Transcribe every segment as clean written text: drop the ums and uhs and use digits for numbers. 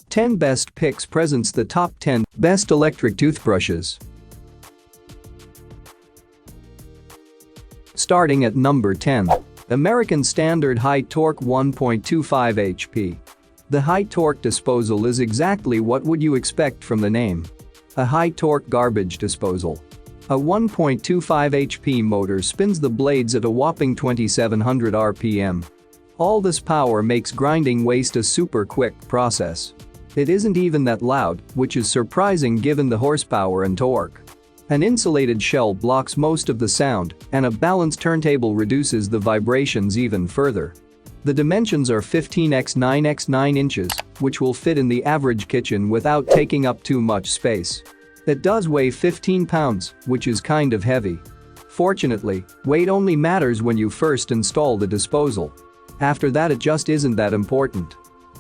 Ten Best Picks presents the top 10 best electric toothbrushes. Starting at number 10. American Standard High Torque 1.25 HP. The high torque disposal is exactly what would you expect from the name. A high torque garbage disposal. A 1.25 HP motor spins the blades at a whopping 2700 RPM. All this power makes grinding waste a super quick process. It isn't even that loud, which is surprising given the horsepower and torque. An insulated shell blocks most of the sound, and a balanced turntable reduces the vibrations even further. The dimensions are 15x9x9 inches, which will fit in the average kitchen without taking up too much space. It does weigh 15 pounds, which is kind of heavy. Fortunately, weight only matters when you first install the disposal. After that, it just isn't that important.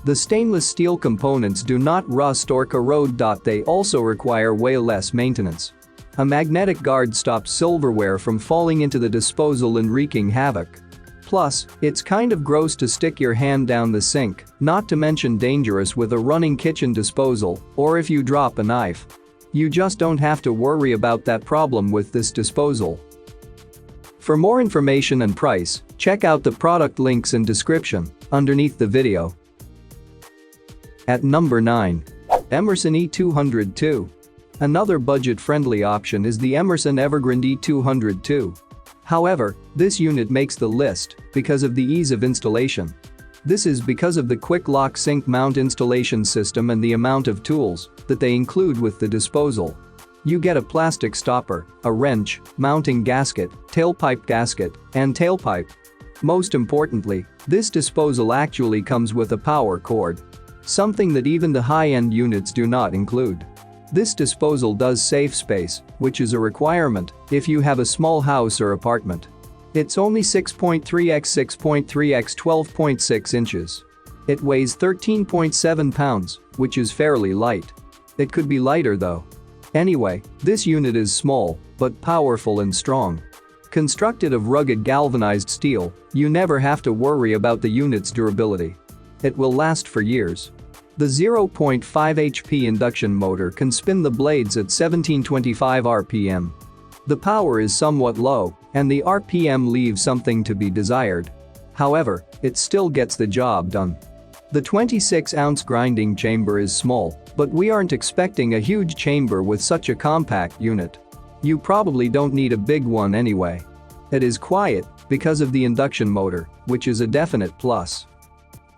The stainless steel components do not rust or corrode. They also require way less maintenance. A magnetic guard stops silverware from falling into the disposal and wreaking havoc. Plus, it's kind of gross to stick your hand down the sink, not to mention dangerous with a running kitchen disposal, or if you drop a knife. You just don't have to worry about that problem with this disposal. For more information and price, check out the product links in description underneath the video. At number 9. Emerson E202. Another budget-friendly option is the Emerson Evergrande E202. However, this unit makes the list because of the ease of installation. This is because of the quick lock sink mount installation system and the amount of tools that they include with the disposal. You get a plastic stopper, a wrench, mounting gasket, tailpipe gasket, and tailpipe. Most importantly, this disposal actually comes with a power cord. Something that even the high-end units do not include. This disposal does save space, which is a requirement if you have a small house or apartment. It's only 6.3x 6.3x 12.6 inches. It weighs 13.7 pounds, which is fairly light. It could be lighter though. Anyway, this unit is small, but powerful and strong. Constructed of rugged galvanized steel, you never have to worry about the unit's durability. It will last for years. The 0.5 HP induction motor can spin the blades at 1725 RPM. The power is somewhat low, and the RPM leaves something to be desired. However, it still gets the job done. The 26-ounce grinding chamber is small, but we aren't expecting a huge chamber with such a compact unit. You probably don't need a big one anyway. It is quiet because of the induction motor, which is a definite plus.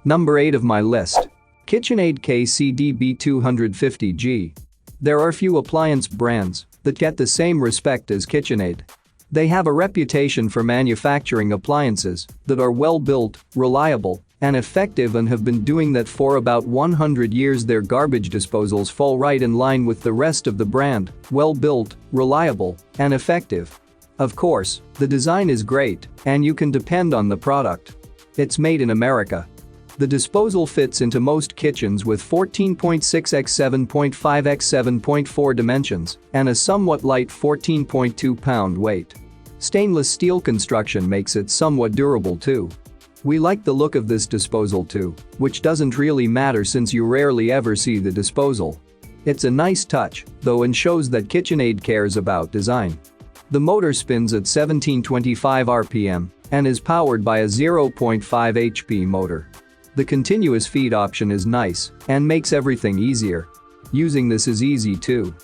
Number 8 of my list. KitchenAid KCDB 250G. There are few appliance brands that get the same respect as KitchenAid. They have a reputation for manufacturing appliances that are well-built, reliable, and effective and have been doing that for about 100 years. Their garbage disposals fall right in line with the rest of the brand: well-built, reliable, and effective. Of course, the design is great, and you can depend on the product. It's made in America. The disposal fits into most kitchens with 14.6x 7.5x 7.4 dimensions and a somewhat light 14.2 pound weight. Stainless steel construction makes it somewhat durable too. We like the look of this disposal too, which doesn't really matter since you rarely ever see the disposal. It's a nice touch, though, and shows that KitchenAid cares about design. The motor spins at 1725 RPM and is powered by a 0.5 HP motor. The continuous feed option is nice and makes everything easier. Using this is easy too.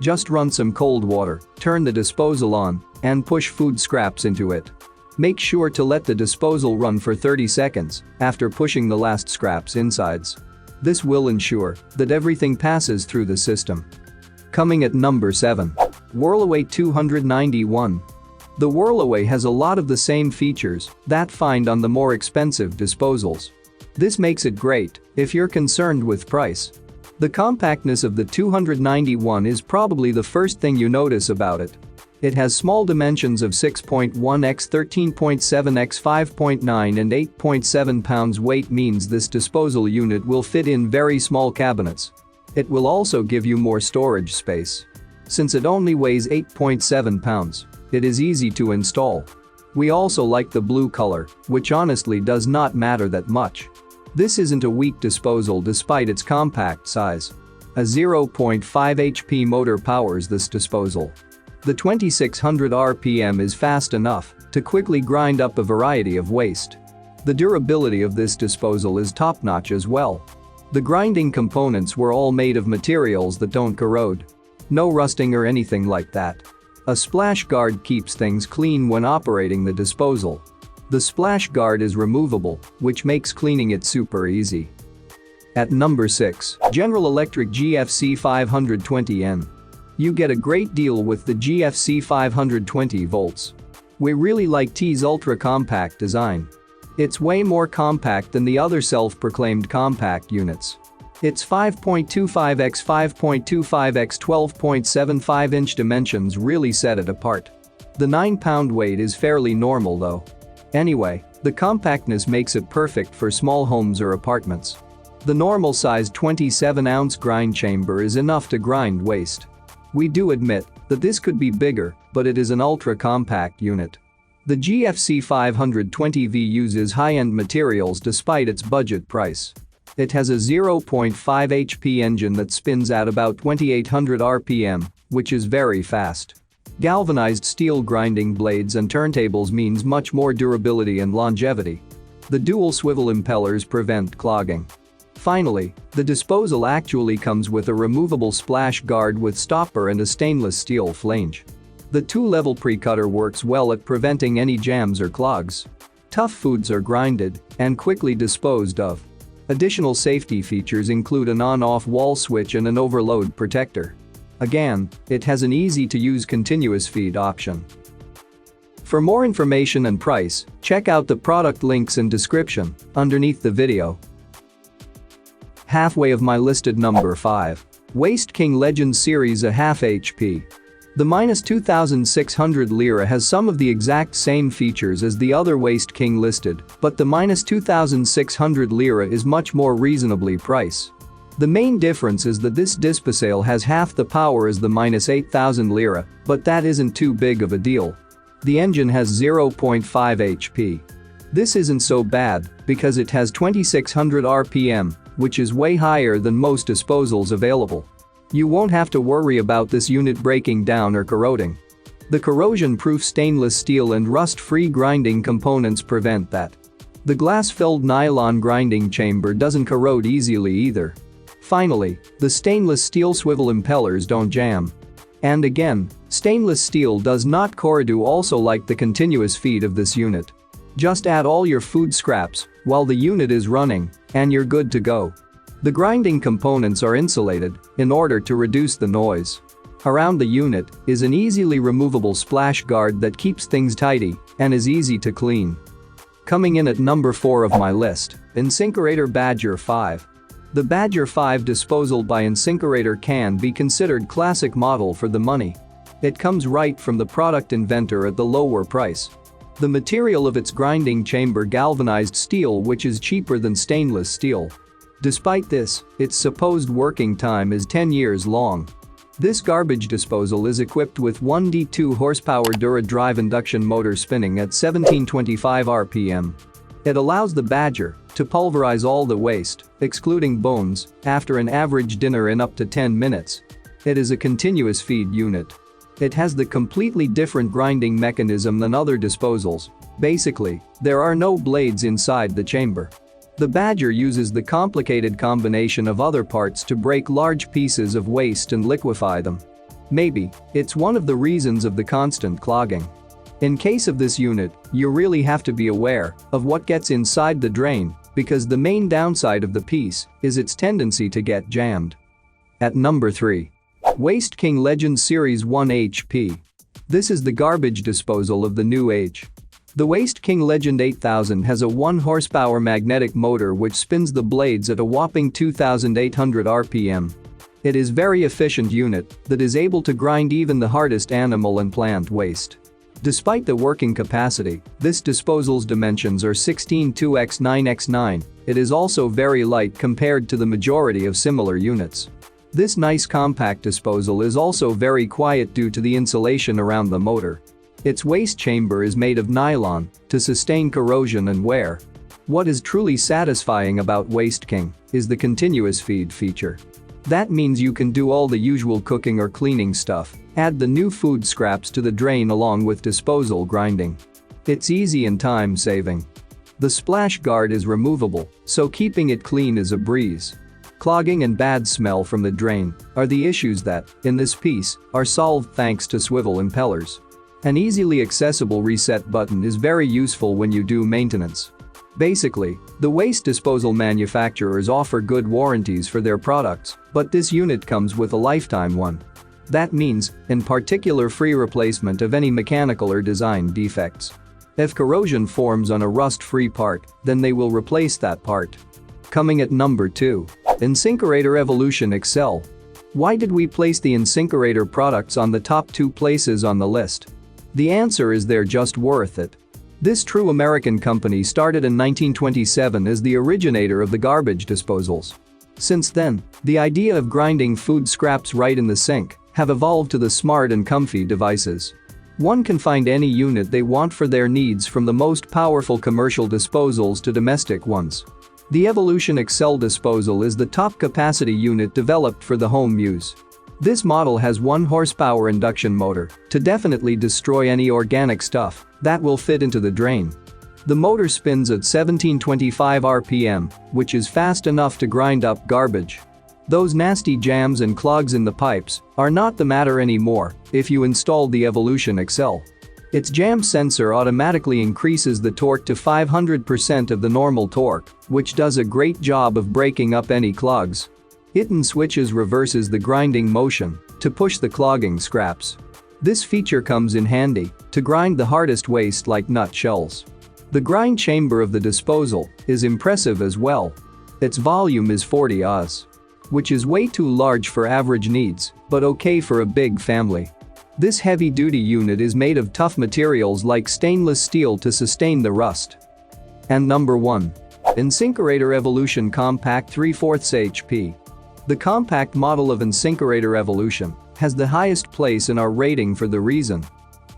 Just run some cold water, turn the disposal on, and push food scraps into it. Make sure to let the disposal run for 30 seconds after pushing the last scraps insides. This will ensure that everything passes through the system. Coming at number 7. Whirlaway 291. The Whirlaway has a lot of the same features that find on the more expensive disposals. This makes it great if you're concerned with price. The compactness of the 291 is probably the first thing you notice about it. It has small dimensions of 6.1 x 13.7 x 5.9 and 8.7 pounds. Weight means this disposal unit will fit in very small cabinets. It will also give you more storage space. Since it only weighs 8.7 pounds, it is easy to install. We also like the blue color, which honestly does not matter that much. This isn't a weak disposal despite its compact size. A 0.5 HP motor powers this disposal. The 2600 RPM is fast enough to quickly grind up a variety of waste. The durability of this disposal is top-notch as well. The grinding components were all made of materials that don't corrode. No rusting or anything like that. A splash guard keeps things clean when operating the disposal. The splash guard is removable, which makes cleaning it super easy. At number 6, General Electric GFC 520N. You get a great deal with the GFC 520 volts. We really like T's ultra-compact design. It's way more compact than the other self-proclaimed compact units. Its 5.25 x 5.25 x 12.75 inch dimensions really set it apart. The 9-pound weight is fairly normal though. Anyway, the compactness makes it perfect for small homes or apartments. The normal-sized 27-ounce grind chamber is enough to grind waste. We do admit that this could be bigger, but it is an ultra-compact unit. The GFC 520V uses high-end materials despite its budget price. It has a 0.5 HP engine that spins at about 2800 RPM, which is very fast. Galvanized steel grinding blades and turntables means much more durability and longevity. The dual swivel impellers prevent clogging. Finally, the disposal actually comes with a removable splash guard with stopper and a stainless steel flange. The 2-level pre-cutter works well at preventing any jams or clogs. Tough foods are grinded and quickly disposed of. Additional safety features include an on-off wall switch and an overload protector. Again, it has an easy-to-use continuous feed option. For more information and price, check out the product links in description underneath the video. Halfway of my listed number 5. Waste King Legend Series a half HP. The -2600 lira has some of the exact same features as the other Waste King listed, but the -2600 lira is much more reasonably priced. The main difference is that this disposal has half the power as the -8000 lira, but that isn't too big of a deal. The engine has 0.5 HP. This isn't so bad because it has 2600 RPM, which is way higher than most disposals available. You won't have to worry about this unit breaking down or corroding. The corrosion-proof stainless steel and rust-free grinding components prevent that. The glass-filled nylon grinding chamber doesn't corrode easily either. Finally, the stainless steel swivel impellers don't jam. And again, stainless steel does not corrode, also like the continuous feed of this unit. Just add all your food scraps while the unit is running, and you're good to go. The grinding components are insulated in order to reduce the noise. Around the unit is an easily removable splash guard that keeps things tidy and is easy to clean. Coming in at number 4 of my list, InSinkErator Badger 5. The Badger 5 disposal by InSinkErator can be considered classic model for the money. It comes right from the product inventor at the lower price. The material of its grinding chamber galvanized steel, which is cheaper than stainless steel. Despite this, its supposed working time is 10 years long. This garbage disposal is equipped with 1D2 horsepower Dura drive induction motor spinning at 1725 RPM. It allows the Badger to pulverize all the waste, excluding bones, after an average dinner in up to 10 minutes. It is a continuous feed unit. It has the completely different grinding mechanism than other disposals. Basically, there are no blades inside the chamber. The Badger uses the complicated combination of other parts to break large pieces of waste and liquefy them. Maybe it's one of the reasons of the constant clogging. In case of this unit, you really have to be aware of what gets inside the drain, because the main downside of the piece is its tendency to get jammed. At number 3. Waste King Legend Series 1 HP. This is the garbage disposal of the new age. The Waste King Legend 8000 has a 1 horsepower magnetic motor which spins the blades at a whopping 2800 RPM. It is very efficient unit that is able to grind even the hardest animal and plant waste. Despite the working capacity, this disposal's dimensions are 16.2 x 9 x 9. It is also very light compared to the majority of similar units. This nice compact disposal is also very quiet due to the insulation around the motor. Its waste chamber is made of nylon to sustain corrosion and wear. What is truly satisfying about Waste King is the continuous feed feature. That means you can do all the usual cooking or cleaning stuff, add the new food scraps to the drain along with disposal grinding. It's easy and time-saving. The splash guard is removable, so keeping it clean is a breeze. Clogging and bad smell from the drain are the issues that, in this piece, are solved thanks to swivel impellers. An easily accessible reset button is very useful when you do maintenance. Basically, the waste disposal manufacturers offer good warranties for their products, but this unit comes with a lifetime one. That means, in particular, free replacement of any mechanical or design defects. If corrosion forms on a rust-free part, then they will replace that part. Coming at number 2. InSinkErator Evolution Excel. Why did we place the InSinkErator products on the top 2 places on the list? The answer is they're just worth it. This true American company started in 1927 as the originator of the garbage disposals. Since then, the idea of grinding food scraps right in the sink have evolved to the smart and comfy devices. One can find any unit they want for their needs, from the most powerful commercial disposals to domestic ones. The Evolution Excel disposal is the top capacity unit developed for the home use. This model has 1 horsepower induction motor to definitely destroy any organic stuff that will fit into the drain. The motor spins at 1725 RPM, which is fast enough to grind up garbage. Those nasty jams and clogs in the pipes are not the matter anymore if you installed the Evolution Excel. Its jam sensor automatically increases the torque to 500% of the normal torque, which does a great job of breaking up any clogs. It switches reverses the grinding motion to push the clogging scraps. This feature comes in handy to grind the hardest waste like nut shells. The grind chamber of the disposal is impressive as well. Its volume is 40 Oz, which is way too large for average needs, but okay for a big family. This heavy-duty unit is made of tough materials like stainless steel to sustain the rust. And number 1. InSinkErator Evolution Compact 3/4 HP. The compact model of InSinkErator Evolution has the highest place in our rating for the reason.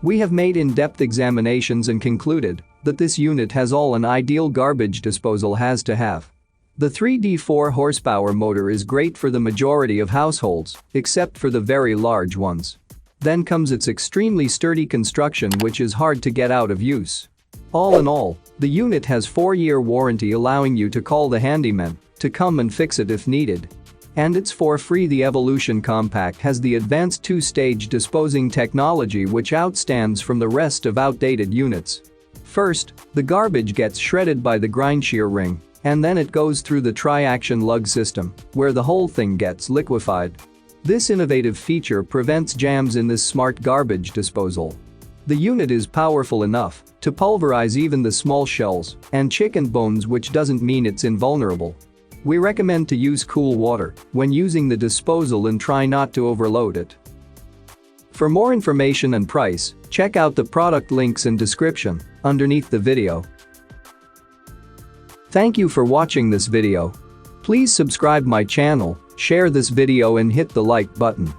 We have made in-depth examinations and concluded that this unit has all an ideal garbage disposal has to have. The 3D4 horsepower motor is great for the majority of households, except for the very large ones. Then comes its extremely sturdy construction, which is hard to get out of use. All in all, the unit has 4-year warranty, allowing you to call the handyman to come and fix it if needed. And it's for free. The Evolution Compact has the advanced 2-stage disposing technology, which outstands from the rest of outdated units. First, the garbage gets shredded by the grind shear ring, and then it goes through the tri-action lug system, where the whole thing gets liquefied. This innovative feature prevents jams in this smart garbage disposal. The unit is powerful enough to pulverize even the small shells and chicken bones, which doesn't mean it's invulnerable. We recommend to use cool water when using the disposal and try not to overload it. For more information and price, check out the product links in description underneath the video. Thank you for watching this video. Please subscribe my channel, share this video and hit the like button.